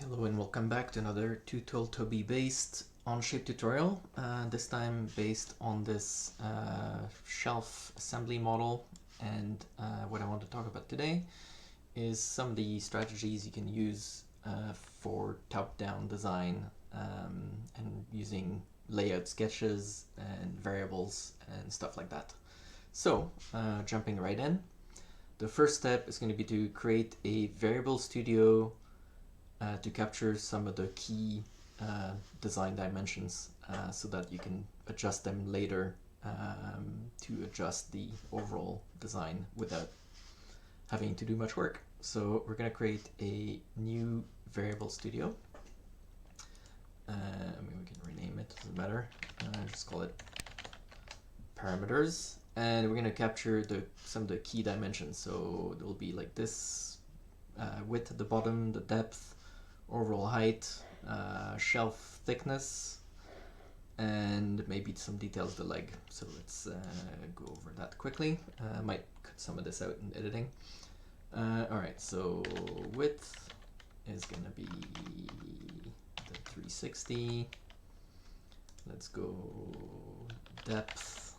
Hello and welcome back to another Tool2B based Onshape tutorial, this time based on this shelf assembly model. And what I want to talk about today is some of the strategies you can use for top-down design and using layout sketches and variables and stuff like that. So jumping right in, the first step is going to be to create a variable studio to capture some of the key design dimensions so that you can adjust them later to adjust the overall design without having to do much work. So we're going to create a new variable studio. I mean, we can rename it, doesn't matter. Just call it parameters, and we're going to capture some of the key dimensions. So it'll be like this: width at the bottom, the depth, overall height, shelf thickness, and maybe some details of the leg. So let's go over that quickly. I might cut some of this out in editing. Alright, so width is going to be the 360. Let's go depth.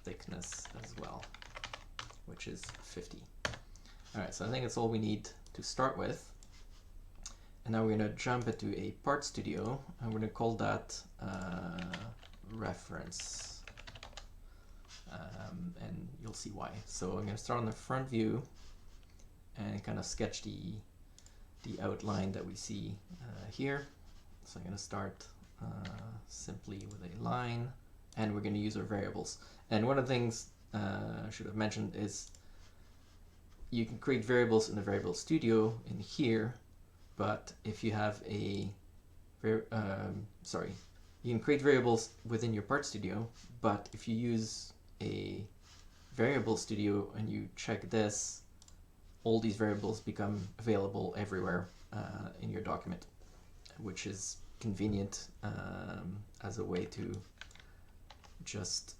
Thickness as well, which is 50. Alright, so I think that's all we need to start with. And now we're going to jump into a part studio, and we're going to call that reference. And you'll see why. So I'm going to start on the front view and kind of sketch the outline that we see here. So I'm going to start simply with a line, and we're going to use our variables. And one of the things I should have mentioned is you can create variables in the variable studio in here, but if you have a you can create variables within your part studio, but if you use a variable studio and you check this, all these variables become available everywhere in your document, which is convenient as a way to just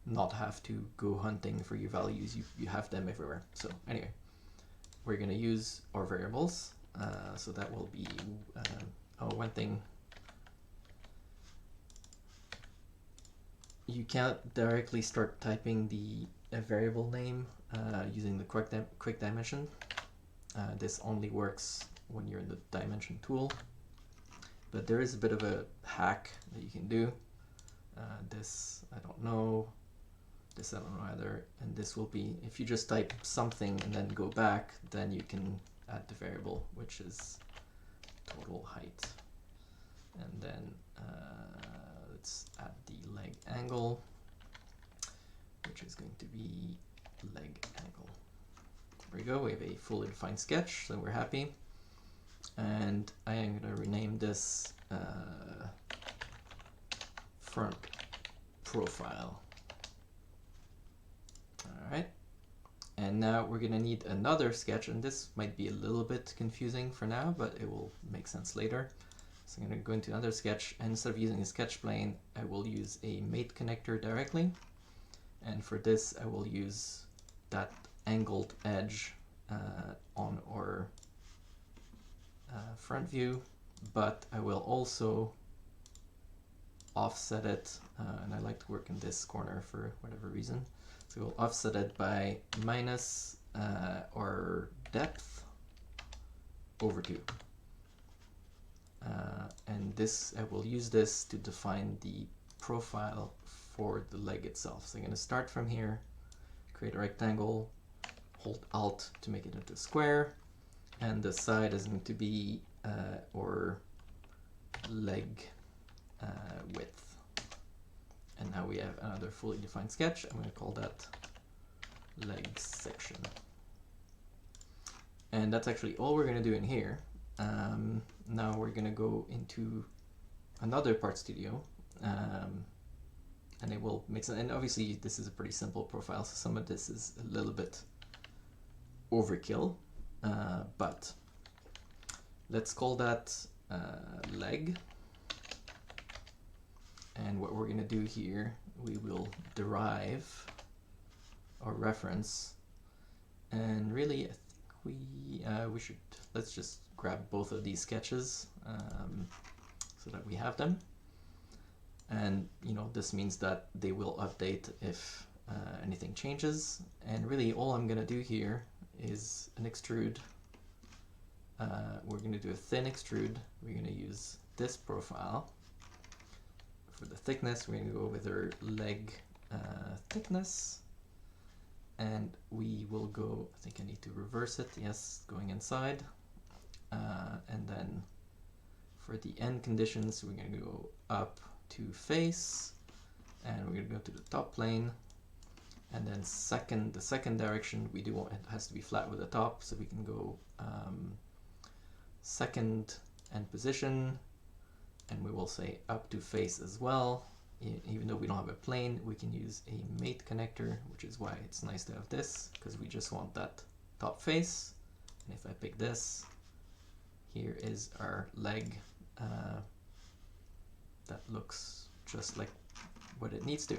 not have to go hunting for your values. You have them everywhere. So anyway, we're going to use our variables. So that will be one thing. You can't directly start typing the variable name using the quick dimension. This only works when you're in the dimension tool. But there is a bit of a hack that you can do. This I don't know. This I don't know either. And this will be, if you just type something and then go back, then you can add the variable, which is total height. And then let's add the leg angle, which is going to be leg angle. There we go. We have a fully defined sketch, so we're happy. And I am going to rename this front profile. Alright, and now we're going to need another sketch, and this might be a little bit confusing for now, but it will make sense later. So I'm going to go into another sketch, and instead of using a sketch plane, I will use a mate connector directly. And for this, I will use that angled edge on our front view, but I will also offset it, and I like to work in this corner for whatever reason. So we'll offset it by minus our depth over 2. And this, I will use this to define the profile for the leg itself. So I'm going to start from here, create a rectangle, hold Alt to make it into a square, and the side is going to be our leg width. And now we have another fully defined sketch. I'm going to call that leg section. And that's actually all we're going to do in here. Now we're going to go into another part studio, and it will make sense. And obviously this is a pretty simple profile, so some of this is a little bit overkill, but let's call that leg. And what we're going to do here, we will derive or reference, and really I think we should, let's just grab both of these sketches so that we have them. And this means that they will update if anything changes. And really all I'm going to do here is an extrude. We're going to do a thin extrude. We're going to use this profile. For the thickness, we're going to go with our leg thickness. And we will go, I think I need to reverse it, yes, going inside. And then for the end conditions, we're going to go up to face, and we're going to go to the top plane. And then the second direction, we do want, it has to be flat with the top, so we can go second end position, and we will say up to face as well. Even though we don't have a plane, we can use a mate connector, which is why it's nice to have this, because we just want that top face. And if I pick this, here is our leg that looks just like what it needs to.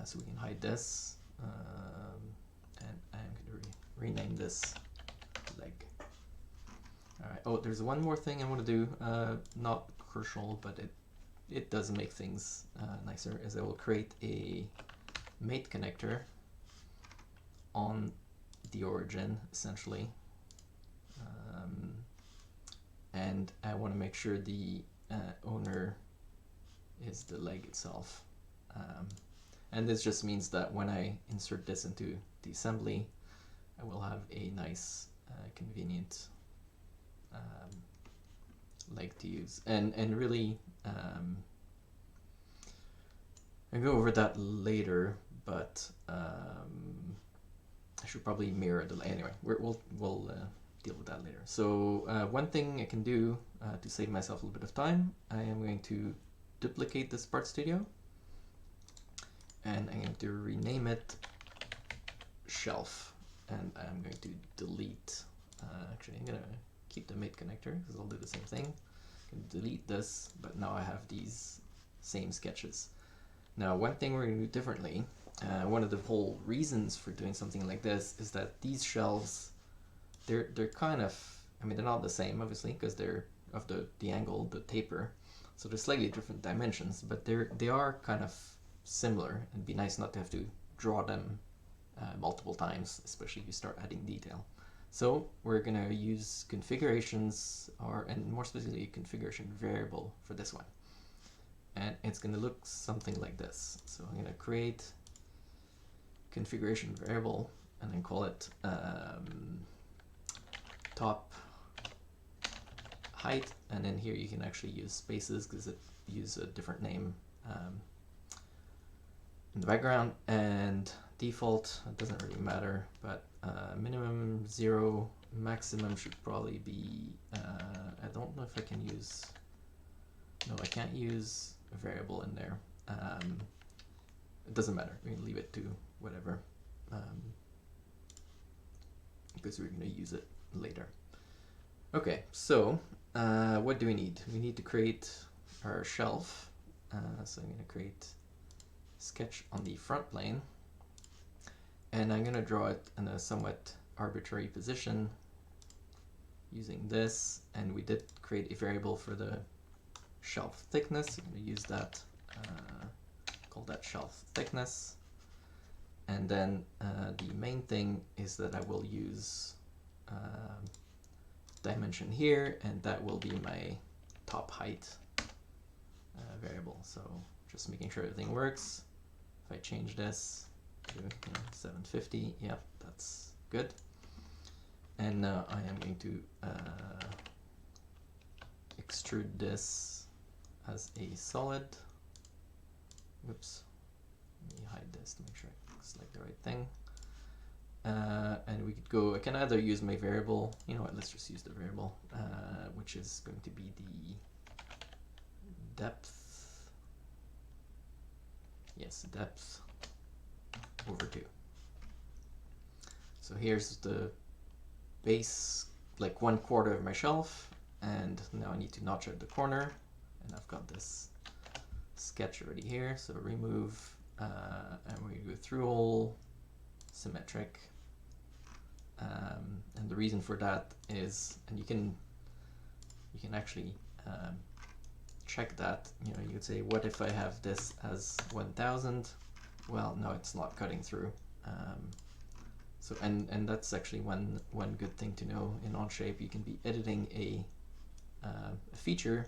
So we can hide this, and I'm going to rename this leg. All right. Oh, there's one more thing I want to do, not crucial, but it does make things nicer, is I will create a mate connector on the origin, essentially. And I want to make sure the owner is the leg itself. And this just means that when I insert this into the assembly, I will have a nice, convenient leg to use. And really, I'll go over that later, but I should probably mirror the leg. Anyway, we'll deal with that later. So one thing I can do to save myself a little bit of time, I am going to duplicate this Part Studio, and I'm going to rename it Shelf, and I'm going to delete, actually I'm going to keep the mate connector because I'll do the same thing. I can delete this, but now I have these same sketches. Now one thing we're going to do differently, one of the whole reasons for doing something like this is that these shelves, they're kind of, I mean, they're not the same obviously because they're of the angle, the taper, so they're slightly different dimensions, but they are kind of similar. It'd be nice not to have to draw them multiple times, especially if you start adding detail. So we're going to use configurations, and more specifically a configuration variable for this one. And it's going to look something like this. So I'm going to create configuration variable and then call it top height, and then here you can actually use spaces because it uses a different name in the background, and default, it doesn't really matter, but minimum 0, maximum should probably be, I don't know if I can use, no, I can't use a variable in there. It doesn't matter, we can leave it to whatever, because we're going to use it later. Okay, so what do we need? We need to create our shelf. So I'm going to create sketch on the front plane, and I'm going to draw it in a somewhat arbitrary position using this, and we did create a variable for the shelf thickness. I'm going to use that, call that shelf thickness, and then the main thing is that I will use dimension here, and that will be my top height variable. So just making sure everything works. If I change this to 750, yep, that's good. And now I am going to extrude this as a solid. Whoops, let me hide this to make sure I select the right thing. And we could go, I can either use my variable, you know what, let's just use the variable, which is going to be the depth, yes, depth over 2. So here's the base, like 1/4 of my shelf, and now I need to notch out the corner, and I've got this sketch already here, so remove, and we go through all symmetric. And the reason for that is, and you can actually check that. You know, you could say, what if I have this as 1000? Well, no, it's not cutting through. So and that's actually one good thing to know in Onshape. You can be editing a feature,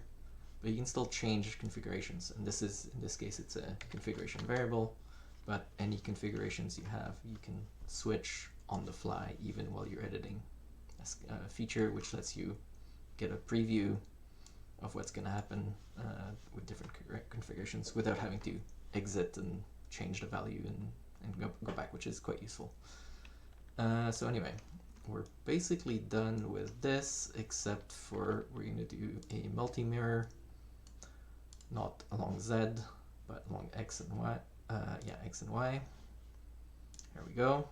but you can still change configurations. And this is, in this case, it's a configuration variable, but any configurations you have, you can switch on the fly even while you're editing a feature, which lets you get a preview of what's going to happen with different configurations without having to exit and change the value and go back, which is quite useful. So anyway, we're basically done with this, except for we're going to do a multi-mirror, not along Z, but along X and Y. Yeah, X and Y. There we go.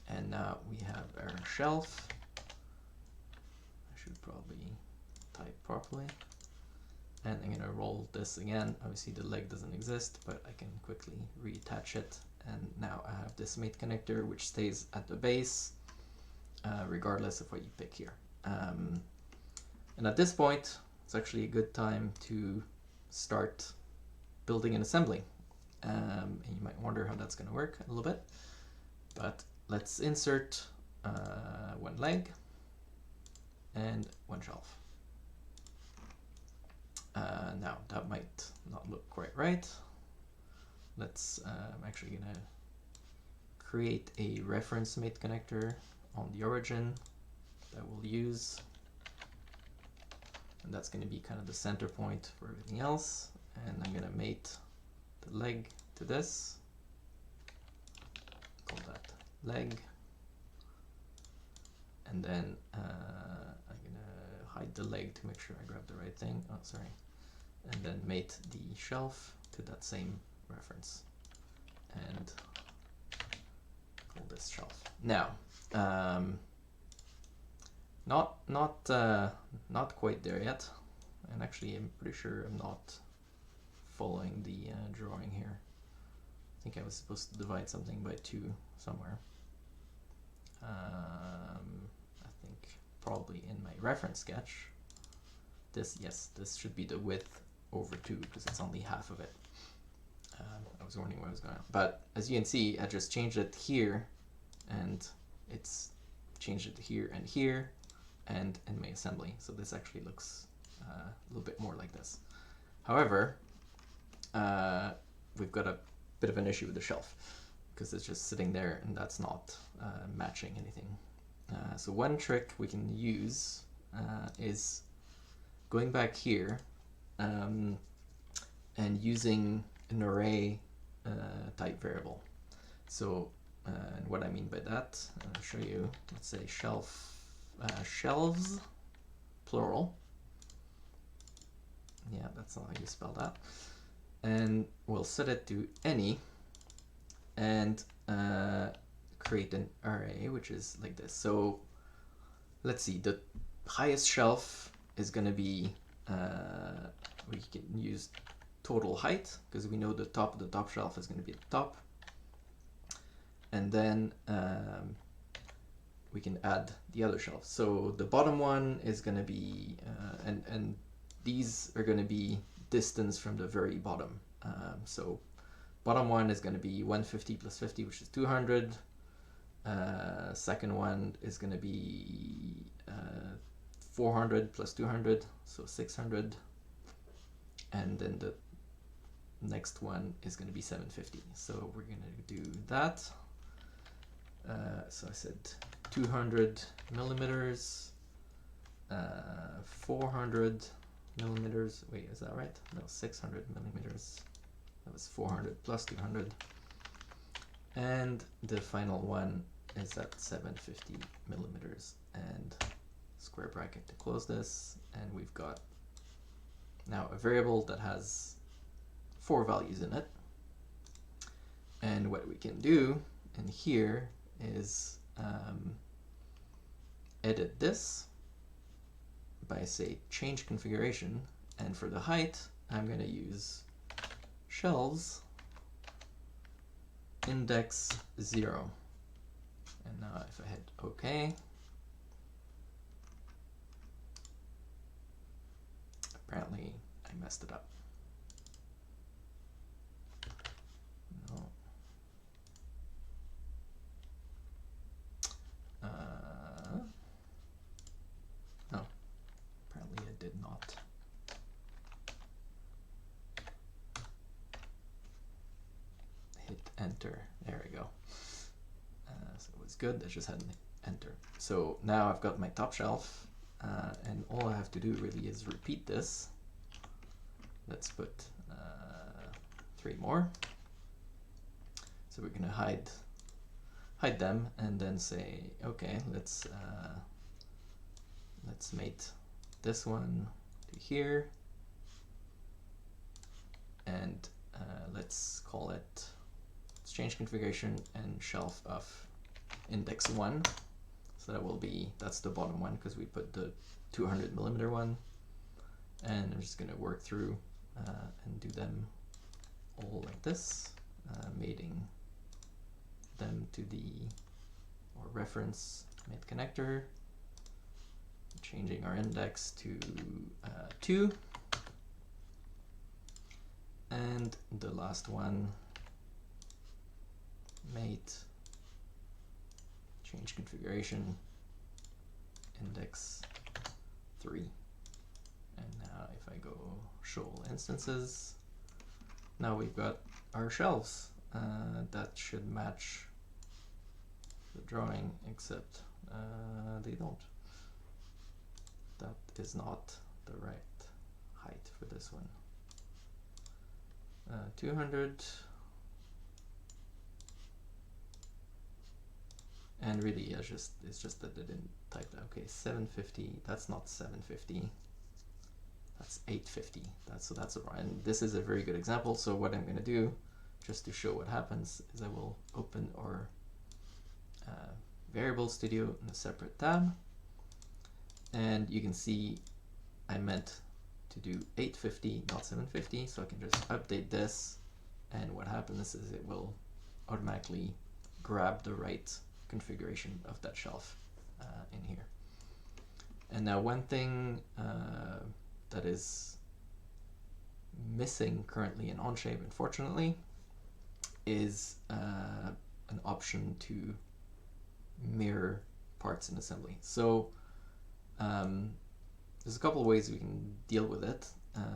And now we have our shelf. I should probably type properly. And I'm going to roll this again. Obviously the leg doesn't exist, but I can quickly reattach it. And now I have this mate connector, which stays at the base, regardless of what you pick here. And at this point, it's actually a good time to start building an assembly. And you might wonder how that's going to work a little bit, but let's insert one leg and one shelf. Now that might not look quite right. Let's, I'm actually going to create a reference mate connector on the origin that we'll use. And that's going to be kind of the center point for everything else. And I'm going to mate the leg to this. Call that leg. And then I'm going to hide the leg to make sure I grab the right thing. Oh, sorry. And then mate the shelf to that same reference and call this shelf. Now, not quite there yet, and actually I'm pretty sure I'm not following the drawing here. I think I was supposed to divide something by 2 somewhere. I think probably in my reference sketch. Yes, this should be the width over 2 because it's only half of it. I was wondering what was going on, but as you can see, I just changed it here, and it's changed it here, and in my assembly. So this actually looks a little bit more like this. However, we've got a bit of an issue with the shelf because it's just sitting there, and that's not matching anything. So one trick we can use is going back here and using an array type variable. So and what I mean by that, I'll show you. Let's say shelves, plural. Yeah, that's not how you spell that. And we'll set it to any and create an array, which is like this. So let's see, the highest shelf is going to be, we can use total height because we know the top shelf is going to be at the top. And then we can add the other shelves. So the bottom one is going to be, and these are going to be distance from the very bottom. So bottom one is going to be 150 plus 50, which is 200. Second one is going to be 400 plus 200, so 600. And then the next one is going to be 750. So we're going to do that. So I said 200 millimeters, 400 millimeters. Wait, is that right? No, 600 millimeters. That was 400 plus 200. And the final one is at 750 millimeters. And square bracket to close this. And we've got now a variable that has 4 values in it. And what we can do in here is edit this by, say, change configuration, and for the height I'm going to use shelves index 0. And now if I hit OK, apparently I messed it up. No. No, apparently it did not. Hit enter, there we go. So it was good, I just had an enter. So now I've got my top shelf, and all I have to do really is repeat this. Let's put 3 more. So we're gonna hide them and then say, okay, let's mate this one to here, and let's call it, let's change configuration and shelf of index 1. So that will be, that's the bottom one because we put the 200mm one, and I'm just gonna work through and do them all like this, mating them to the reference mate connector, changing our index to 2, and the last one, mate, change configuration, index 3. And now if I go show all instances, now we've got our shelves that should match the drawing, except they don't. That is not the right height for this one. 200, and really it's just that I didn't type that. Okay, 750, that's not 750, that's 850. So that's a, and this is a very good example. So what I'm going to do, just to show what happens, is I will open our variable studio in a separate tab, and you can see I meant to do 850, not 750, so I can just update this, and what happens is it will automatically grab the right configuration of that shelf in here. And now one thing that is missing currently in Onshape, unfortunately, is an option to mirror parts in assembly. So there's a couple of ways we can deal with it,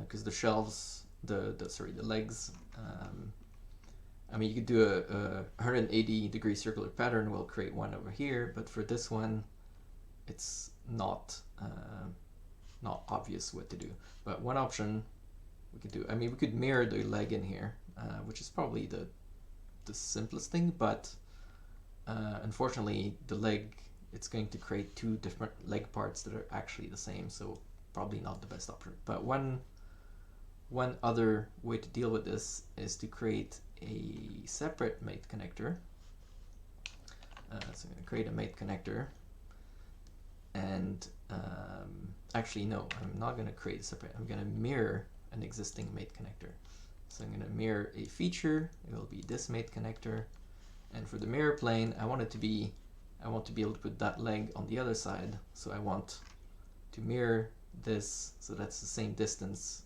because the shelves, the legs, I mean, you could do a 180-degree circular pattern, we'll create one over here, but for this one, it's not obvious what to do. But one option we could do, I mean, we could mirror the leg in here, which is probably the simplest thing, but unfortunately, the leg, it's going to create 2 different leg parts that are actually the same, so probably not the best option. But one other way to deal with this is to create a separate mate connector. So I'm going to create a mate connector, and actually no, I'm not going to create a separate, I'm going to mirror an existing mate connector. So I'm going to mirror a feature, it will be this mate connector, and for the mirror plane, I want to be able to put that leg on the other side, so I want to mirror this, so that's the same distance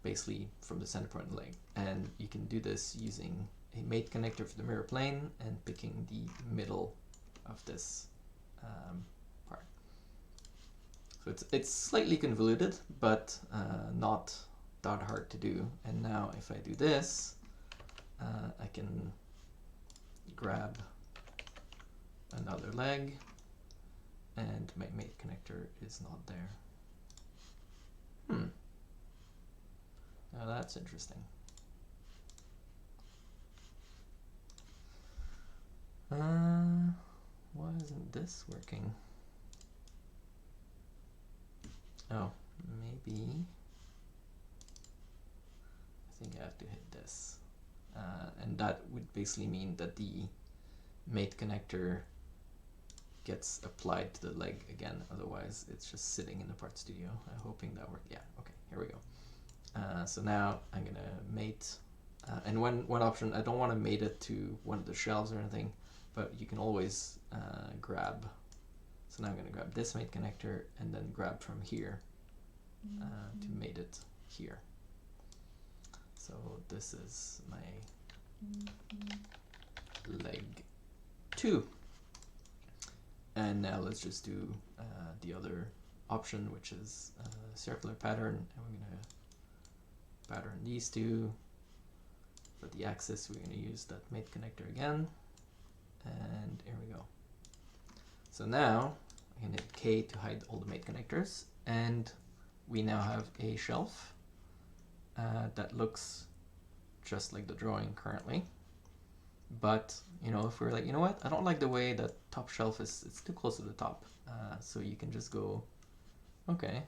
basically from the center point of the leg. And you can do this using a mate connector for the mirror plane and picking the middle of this part. So it's slightly convoluted, but not that hard to do. And now if I do this, I can grab another leg, and my mate connector is not there. Now that's interesting. Why isn't this working? Oh, maybe I think I have to hit this. And that would basically mean that the mate connector gets applied to the leg again, otherwise it's just sitting in the Part Studio. I'm hoping that worked. Yeah, okay, here we go. So now I'm gonna mate, and one option, I don't want to mate it to one of the shelves or anything, but you can always grab. So now I'm gonna grab this mate connector and then grab from here to mate it here. So this is my leg 2. And now let's just do the other option, which is circular pattern, and we're going to pattern these two. For the axis, we're going to use that mate connector again, and here we go. So now I can hit K to hide all the mate connectors, and we now have a shelf that looks just like the drawing currently. But you know, if we're like, you know what, I don't like the way that top shelf is, it's too close to the top. So you can just go, okay,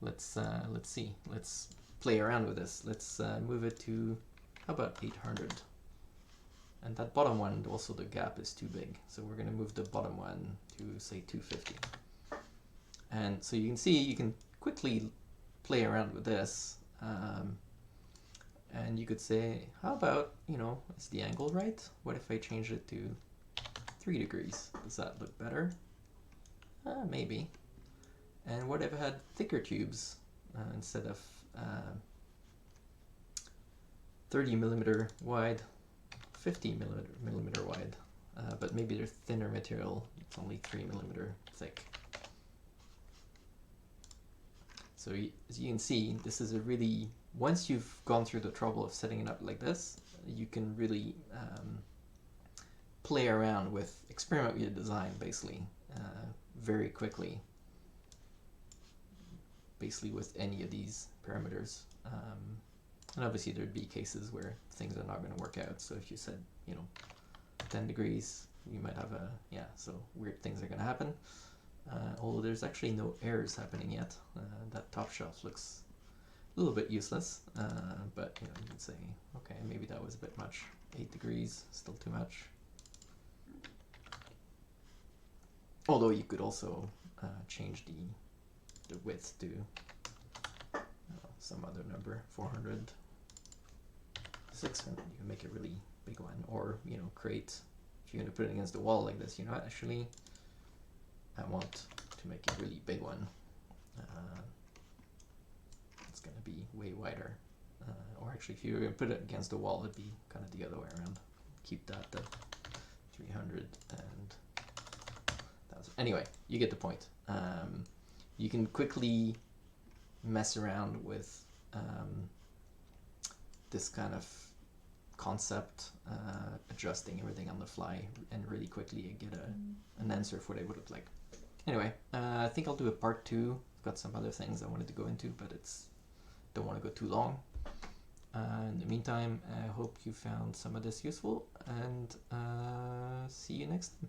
let's see, let's play around with this. Let's move it to, how about 800? And that bottom one, also the gap is too big. So we're gonna move the bottom one to say 250. And so you can see, you can quickly play around with this. And you could say, how about, you know, is the angle right? What if I change it to 3 degrees? Does that look better? Maybe. And what if I had thicker tubes instead of 30 millimeter wide, 50 millimeter wide, but maybe they're thinner material, it's only 3 millimeter thick. So as you can see, this is a really, once you've gone through the trouble of setting it up like this, you can really play around with, experiment with your design basically, very quickly, basically with any of these parameters. And obviously there'd be cases where things are not going to work out. So if you said, you know, 10 degrees, you might have a, yeah, so weird things are going to happen. Although there's actually no errors happening yet. That top shelf looks a little bit useless, but you know, you can say, okay, maybe that was a bit much. 8 degrees, still too much. Although you could also change the width to some other number, 400, 600. You can make a really big one, or you know, create. If you're going to put it against the wall like this, you know, actually, I want to make a really big one. It's going to be way wider. Or actually, if you were going to put it against the wall, it'd be kind of the other way around. Keep that at 300 and 1000. Anyway, you get the point. You can quickly mess around with this kind of concept, adjusting everything on the fly, and really quickly get an answer for what it would look like. Anyway, I think I'll do a part 2. I've got some other things I wanted to go into, but don't want to go too long. In the meantime, I hope you found some of this useful, and see you next time.